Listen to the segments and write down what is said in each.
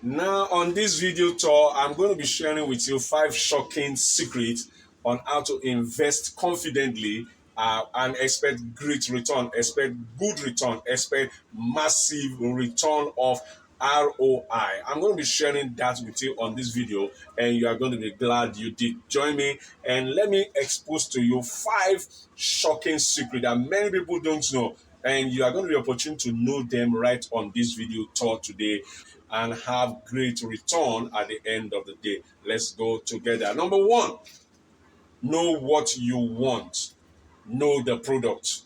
Now, on this video tour, I'm going to be sharing with you 5 shocking secrets on how to invest confidently and expect great return, expect good return, expect massive return of ROI. I'm going to be sharing that with you on this video, and you are going to be glad you did join me. And let me expose to you 5 shocking secrets that many people don't know, and you are going to be opportunity to know them right on this video tour today and have great return at the end of the day. Let's go together. Number one, know what you want, know the product.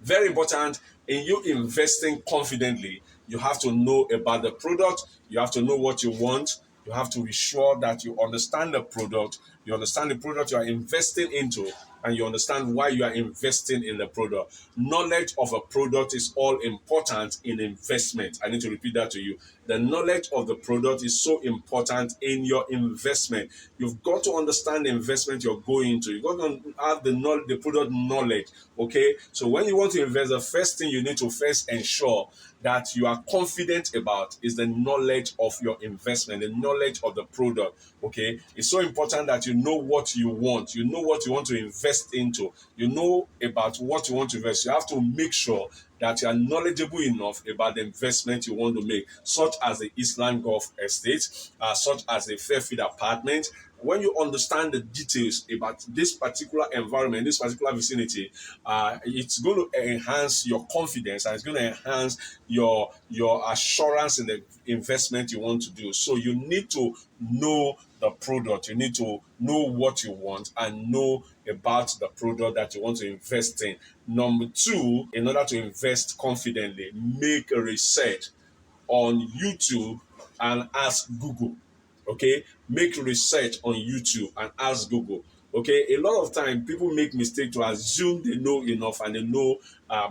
Very important in you investing confidently. You have to know about the product, you have to know what you want, you have to be sure that you understand the product, you understand the product you are investing into, and you understand why you are investing in the product. Knowledge of a product is all important in investment. I need to repeat that to you. The knowledge of the product is so important in your investment. You've got to understand the investment you're going into. You've got to have the product knowledge. Okay, so when you want to invest, the first thing you need to first ensure that you are confident about is the knowledge of your investment, the knowledge of the product. Okay, it's so important that you know what you want, you know what you want to invest into, you know about what you want to invest. You have to make sure that you are knowledgeable enough about the investment you want to make, such as the Eastland Golf Estate, such as the Fairfield apartment. When you understand the details about this particular environment, this particular vicinity, it's going to enhance your confidence, and it's going to enhance your assurance in the investment you want to do. So you need to know the product, you need to know what you want and know about the product that you want to invest in. Number two, in order to invest confidently, make a research on YouTube and ask Google. Okay, make research on YouTube and ask Google. Okay, a lot of time people make mistake to assume they know enough and they know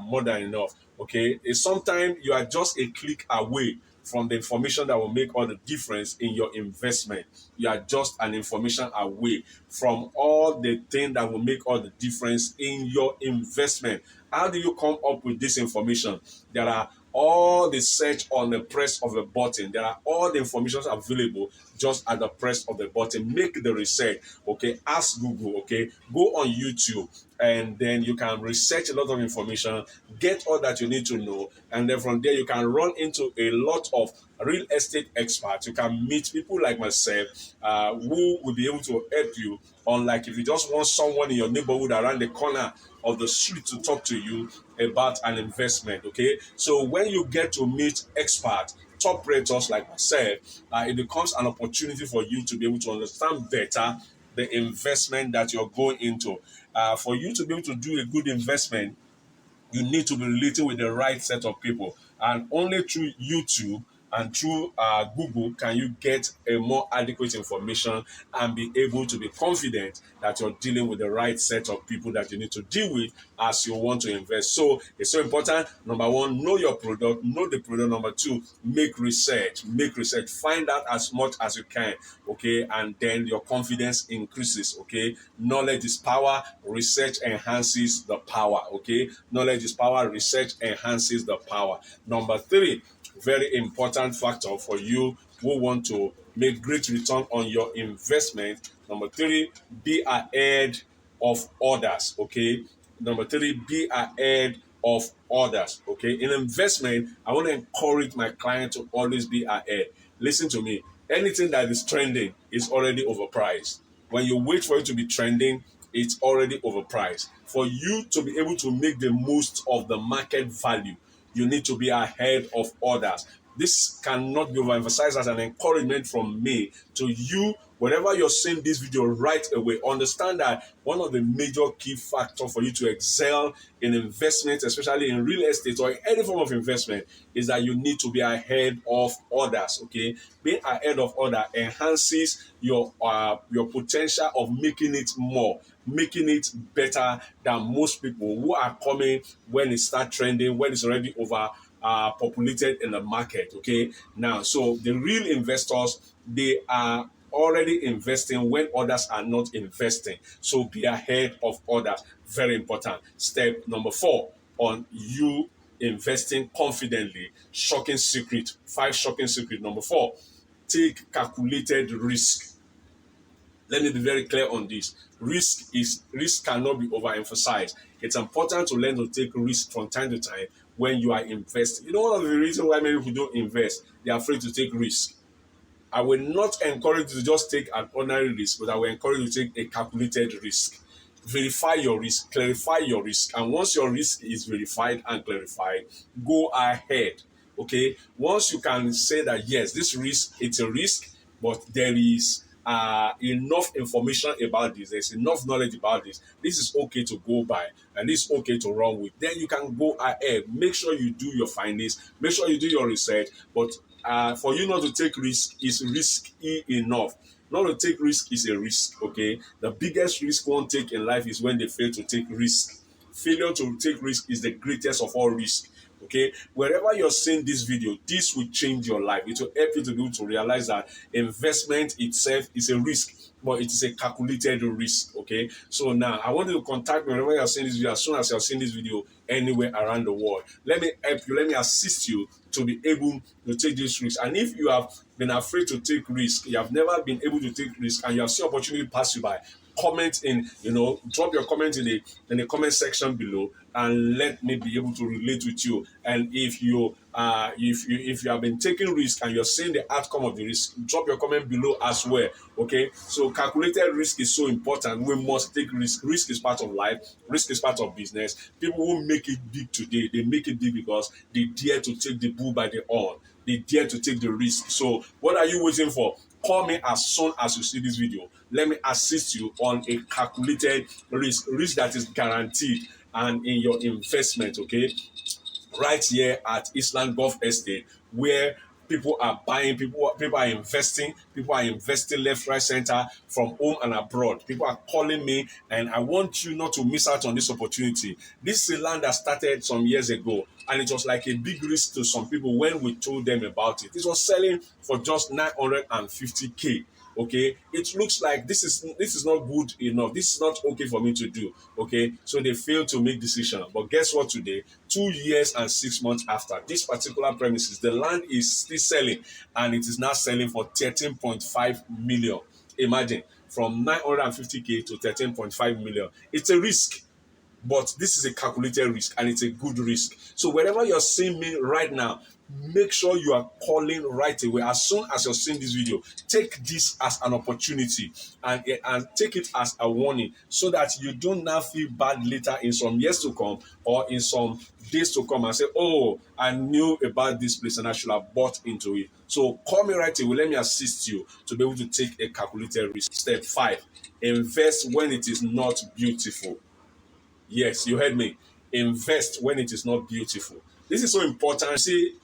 more than enough. Okay, sometimes you are just a click away from the information that will make all the difference in your investment. You are just an information away from all the things that will make all the difference in your investment. How do you come up with this information? There are all the search on the press of a button. There are all the information available just at the press of the button. Make the research. Okay, ask Google. Okay, go on YouTube, and then you can research a lot of information, get all that you need to know, and then from there you can run into a lot of real estate experts. You can meet people like myself who will be able to help you. Unlike if you just want someone in your neighborhood around the corner of the street to talk to you about an investment. Okay, so when you get to meet experts, top raters like myself, it becomes an opportunity for you to be able to understand better the investment that you're going into. For you to be able to do a good investment, you need to be relating with the right set of people. And only through YouTube and through Google can you get a more adequate information and be able to be confident that you're dealing with the right set of people that you need to deal with as you want to invest. So it's so important. Number one, know your product, know the product. Number two, make research, find out as much as you can. Okay, and then your confidence increases. Okay, knowledge is power, research enhances the power. Okay, knowledge is power, research enhances the power. Number three, very important factor for you who want to make great return on your investment. Number three, be ahead of others. Okay, number three, be ahead of others. Okay, in investment, I want to encourage my client to always be ahead. Listen to me. Anything that is trending is already overpriced. When you wait for it to be trending, it's already overpriced. For you to be able to make the most of the market value, you need to be ahead of others. This cannot be overemphasized as an encouragement from me to you. Whenever you're seeing this video right away, understand that one of the major key factors for you to excel in investment, especially in real estate or in any form of investment, is that you need to be ahead of others. Okay, being ahead of others enhances your potential of making it more, making it better than most people who are coming when it starts trending, when it's already over populated in the market. Okay, now so the real investors, they are already investing when others are not investing. So be ahead of others. Very important. Step number four on you investing confidently. Shocking secret. 5 shocking secret. Number 4, take calculated risk. Let me be very clear on this. Risk cannot be overemphasized. It's important to learn to take risk from time to time when you are investing. You know, one of the reasons why many people don't invest, they are afraid to take risk. I will not encourage you to just take an ordinary risk, but I will encourage you to take a calculated risk. Verify your risk, clarify your risk, and once your risk is verified and clarified, go ahead. Okay, once you can say that yes, this risk, it's a risk, but there is enough information about this, there's enough knowledge about this is okay to go by, and this is okay to run with, then you can go ahead. Make sure you do your findings, make sure you do your research, but for you not to take risk is risky enough. Not to take risk is a risk. Okay, the biggest risk one take in life is when they fail to take risk. Failure to take risk is the greatest of all risk. Okay, wherever you're seeing this video, this will change your life. It will help you to be able to realize that investment itself is a risk, but it is a calculated risk. Okay, so now I want you to contact me wherever you're seeing this video, as soon as you're seeing this video anywhere around the world. Let me help you, let me assist you to be able to take this risk. And if you have been afraid to take risk, you have never been able to take risk, and you have seen opportunity pass you by, comment in, drop your comment in the comment section below, and let me be able to relate with you. And if you have been taking risk and you're seeing the outcome of the risk, drop your comment below as well. Okay, so calculated risk is so important. We must take risk. Risk is part of life. Risk is part of business. People who make it big today, they make it big because they dare to take the bull by the horn. They dare to take the risk. So what are you waiting for? Call me as soon as you see this video. Let me assist you on a calculated risk that is guaranteed and in your investment. Okay, right here at Eastland Golf Estate, where people are buying, people are investing left, right, center, from home and abroad. People are calling me, and I want you not to miss out on this opportunity. This is a land that started some years ago, and it was like a big risk to some people when we told them about it. This was selling for just 950K. Okay, it looks like this is not good enough, this is not okay for me to do. Okay, so they failed to make decision. But guess what? Today, 2 years and 6 months after, this particular premises, the land is still selling, and it is now selling for 13.5 million. Imagine, from 950K to 13.5 million. It's a risk, but this is a calculated risk, and it's a good risk. So wherever you're seeing me right now, make sure you are calling right away. As soon as you're seeing this video, take this as an opportunity, and take it as a warning, so that you don't now feel bad later in some years to come or in some days to come and say, oh, I knew about this place and I should have bought into it. So call me right away. Let me assist you to be able to take a calculated risk. Step 5, invest when it is not beautiful. Yes, you heard me. Invest when it is not beautiful. This is so important. See,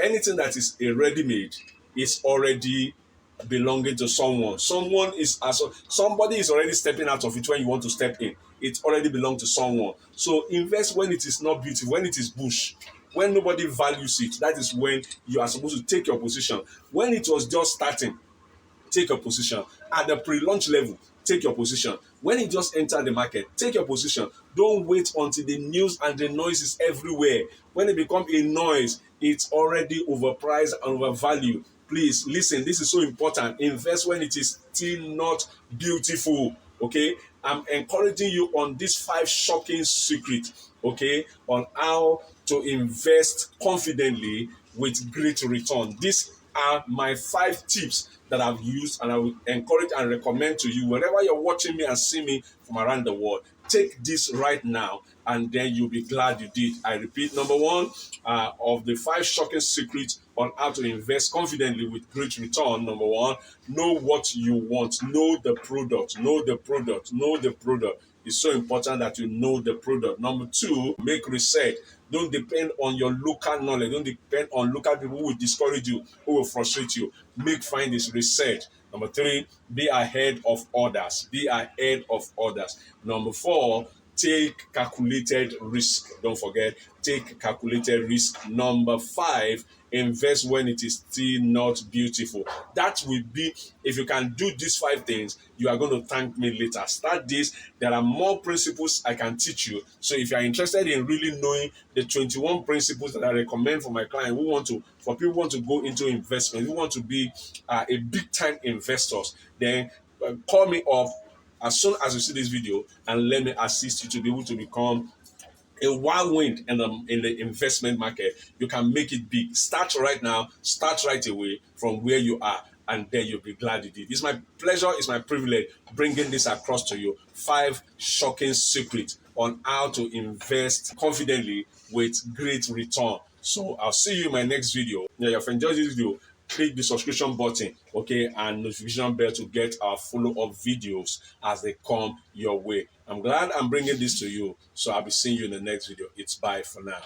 anything that is a ready-made is already belonging to someone. Somebody is already stepping out of it when you want to step in. It already belongs to someone. So invest when it is not beautiful, when it is bush, when nobody values it. That is when you are supposed to take your position. When it was just starting, take your position. At the pre-launch level, take your position. When it just entered the market, take your position. Don't wait until the news and the noise is everywhere. When it becomes a noise, it's already overpriced and overvalued. Please listen, this is so important. Invest when it is still not beautiful. Okay, I'm encouraging you on this 5 shocking secrets, okay, on how to invest confidently with great return. These are my 5 tips that I've used, and I will encourage and recommend to you wherever you're watching me and see me from around the world. Take this right now, and then you'll be glad you did. I repeat, number 1 of the 5 shocking secrets on how to invest confidently with great return. Number 1, know what you want. Know the product. Know the product. Know the product. It's so important that you know the product. Number 2, make research. Don't depend on your local knowledge. Don't depend on local people who will discourage you, who will frustrate you. Make findings, research. Number 3, be ahead of others. Be ahead of others. Number 4, take calculated risk. Don't forget, take calculated risk. Number five, invest when it is still not beautiful. That will be, if you can do these five things, you are going to thank me later. Start this. There are more principles I can teach you. So if you are interested in really knowing the 21 principles that I recommend for my client who want to, for people who want to go into investment, who want to be a big time investors, then call me up as soon as you see this video and let me assist you to be able to become a whirlwind in the investment market. You can make it big. Start right now, start right away from where you are, and then you'll be glad you did. It's my pleasure, it's my privilege bringing this across to you. 5 shocking secrets on how to invest confidently with great return. So I'll see you in my next video. Yeah, if you enjoyed this video, click the subscription button, okay, and notification bell to get our follow-up videos as they come your way. I'm glad I'm bringing this to you. So I'll be seeing you in the next video. It's bye for now.